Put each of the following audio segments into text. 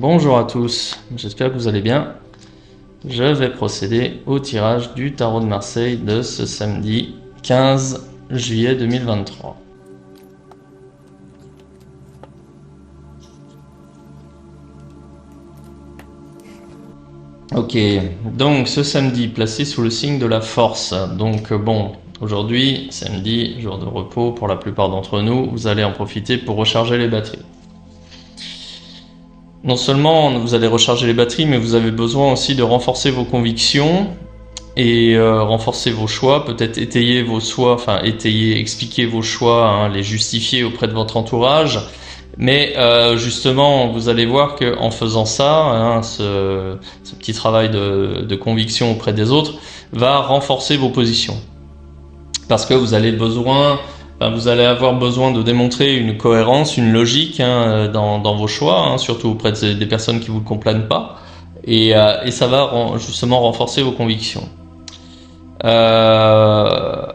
Bonjour à tous, j'espère que vous allez bien. Je vais procéder au tirage du tarot de Marseille de ce samedi 15 juillet 2023. Ok, donc ce samedi placé sous le signe de la force. Donc bon, aujourd'hui, samedi, jour de repos pour la plupart d'entre nous, vous allez en profiter pour recharger les batteries. Non seulement vous allez recharger les batteries, mais vous avez besoin aussi de renforcer vos convictions et renforcer vos choix, peut-être étayer vos choix, expliquer vos choix, hein, les justifier auprès de votre entourage. Mais justement, vous allez voir que en faisant ça, hein, ce petit travail de conviction auprès des autres va renforcer vos positions, parce que vous allez avoir besoin de démontrer une cohérence, une logique, hein, dans vos choix, hein, surtout auprès des personnes qui vous le comprennent pas, et ça va justement renforcer vos convictions.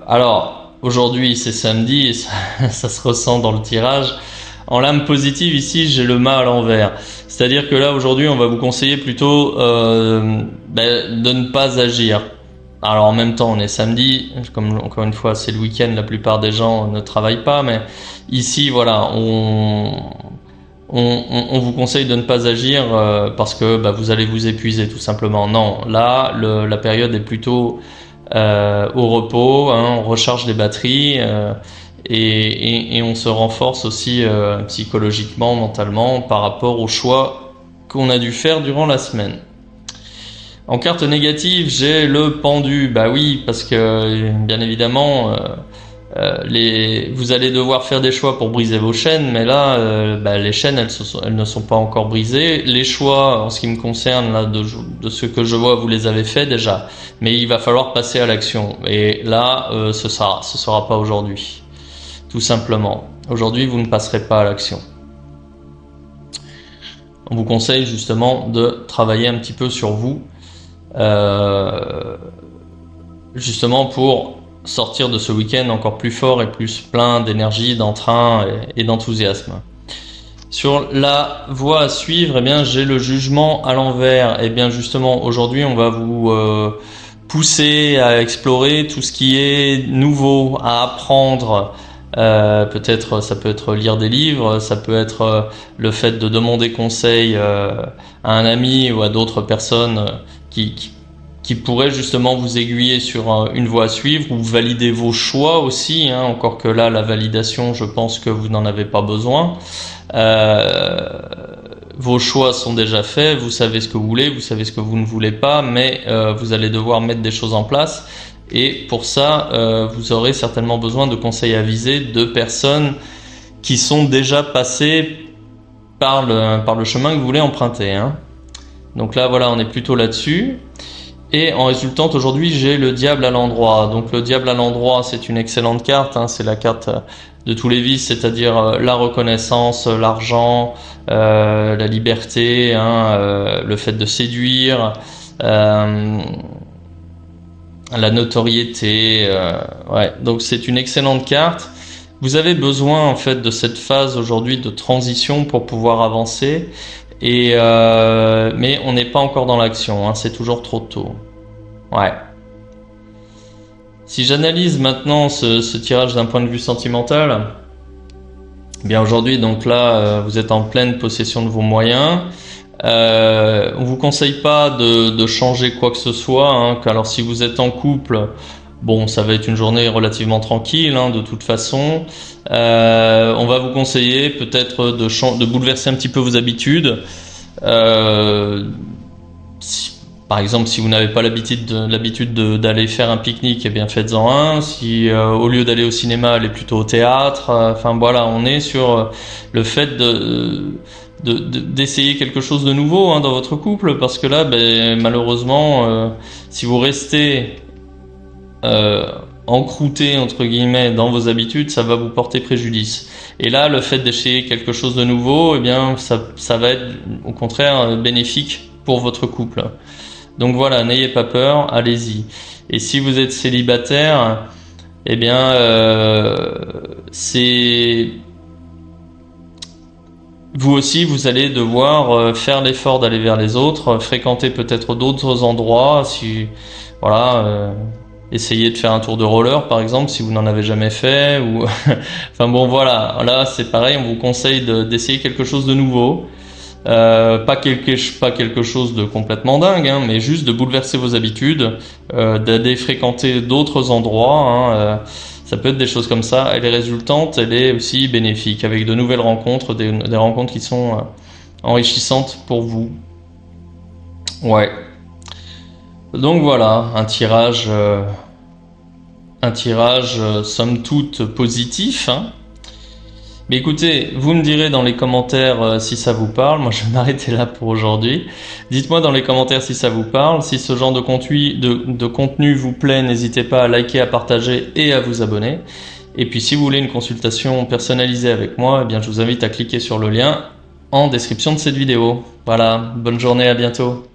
Alors aujourd'hui c'est samedi et ça se ressent dans le tirage. En lame positive ici j'ai le mât à l'envers, c'est-à-dire que là aujourd'hui on va vous conseiller plutôt de ne pas agir. Alors en même temps on est samedi, comme encore une fois c'est le week-end, la plupart des gens ne travaillent pas, mais ici voilà on vous conseille de ne pas agir parce que vous allez vous épuiser tout simplement. Non, là la période est plutôt au repos, hein, on recharge les batteries et on se renforce aussi psychologiquement, mentalement par rapport aux choix qu'on a dû faire durant la semaine. En carte négative, j'ai le pendu. Bah oui, parce que bien évidemment, vous allez devoir faire des choix pour briser vos chaînes, mais là, les chaînes, elles ne sont pas encore brisées. Les choix, en ce qui me concerne, là, de ce que je vois, vous les avez faits déjà, mais il va falloir passer à l'action. Et là, ce sera pas aujourd'hui, tout simplement. Aujourd'hui, vous ne passerez pas à l'action. On vous conseille justement de travailler un petit peu sur vous. Justement pour sortir de ce week-end encore plus fort et plus plein d'énergie, d'entrain et d'enthousiasme. Sur la voie à suivre, j'ai le jugement à l'envers. Et bien justement aujourd'hui on va vous pousser à explorer tout ce qui est nouveau, à apprendre. Peut-être ça peut être lire des livres, ça peut être le fait de demander conseil à un ami ou à d'autres personnes qui pourraient justement vous aiguiller sur une voie à suivre, ou valider vos choix aussi, hein, encore que là la validation je pense que vous n'en avez pas besoin. Vos choix sont déjà faits, vous savez ce que vous voulez, vous savez ce que vous ne voulez pas, mais vous allez devoir mettre des choses en place. Et pour ça, vous aurez certainement besoin de conseils avisés de personnes qui sont déjà passées par le chemin que vous voulez emprunter, hein. Donc là, voilà, on est plutôt là-dessus. Et en résultante, aujourd'hui, j'ai le diable à l'endroit. Donc le diable à l'endroit, c'est une excellente carte, hein. C'est la carte de tous les vices, c'est-à-dire la reconnaissance, l'argent, la liberté, hein, le fait de séduire, la notoriété, ouais. Donc c'est une excellente carte. Vous avez besoin en fait de cette phase aujourd'hui de transition pour pouvoir avancer, mais on n'est pas encore dans l'action, hein, c'est toujours trop tôt. Ouais. Si j'analyse maintenant ce tirage d'un point de vue sentimental, bien aujourd'hui donc là vous êtes en pleine possession de vos moyens. On vous conseille pas de changer quoi que ce soit, hein, alors si vous êtes en couple, bon ça va être une journée relativement tranquille, hein, de toute façon. On va vous conseiller peut-être de bouleverser un petit peu vos habitudes. Par exemple, si vous n'avez pas l'habitude d'aller faire un pique-nique, eh bien faites-en un. Si au lieu d'aller au cinéma, allez plutôt au théâtre. Enfin voilà, on est sur le fait d'essayer quelque chose de nouveau, hein, dans votre couple, parce que là, malheureusement, si vous restez encrouté entre guillemets dans vos habitudes, ça va vous porter préjudice. Et là, le fait d'essayer quelque chose de nouveau, eh bien ça va être au contraire bénéfique pour votre couple. Donc voilà, n'ayez pas peur, allez-y. Et si vous êtes célibataire, eh bien vous aussi, vous allez devoir faire l'effort d'aller vers les autres, fréquenter peut-être d'autres endroits, si voilà, essayer de faire un tour de roller par exemple si vous n'en avez jamais fait, ou enfin bon voilà, là c'est pareil, on vous conseille d'essayer quelque chose de nouveau, pas quelque chose de complètement dingue, hein, mais juste de bouleverser vos habitudes, d'aller fréquenter d'autres endroits, hein, ça peut être des choses comme ça, et les résultantes, elle est aussi bénéfique, avec de nouvelles rencontres, des rencontres qui sont enrichissantes pour vous. Ouais. Donc voilà, un tirage somme toute positif, hein. Mais écoutez, vous me direz dans les commentaires si ça vous parle. Moi, je vais m'arrêter là pour aujourd'hui. Dites-moi dans les commentaires si ça vous parle. Si ce genre de contenu vous plaît, n'hésitez pas à liker, à partager et à vous abonner. Et puis, si vous voulez une consultation personnalisée avec moi, eh bien, je vous invite à cliquer sur le lien en description de cette vidéo. Voilà, bonne journée, à bientôt.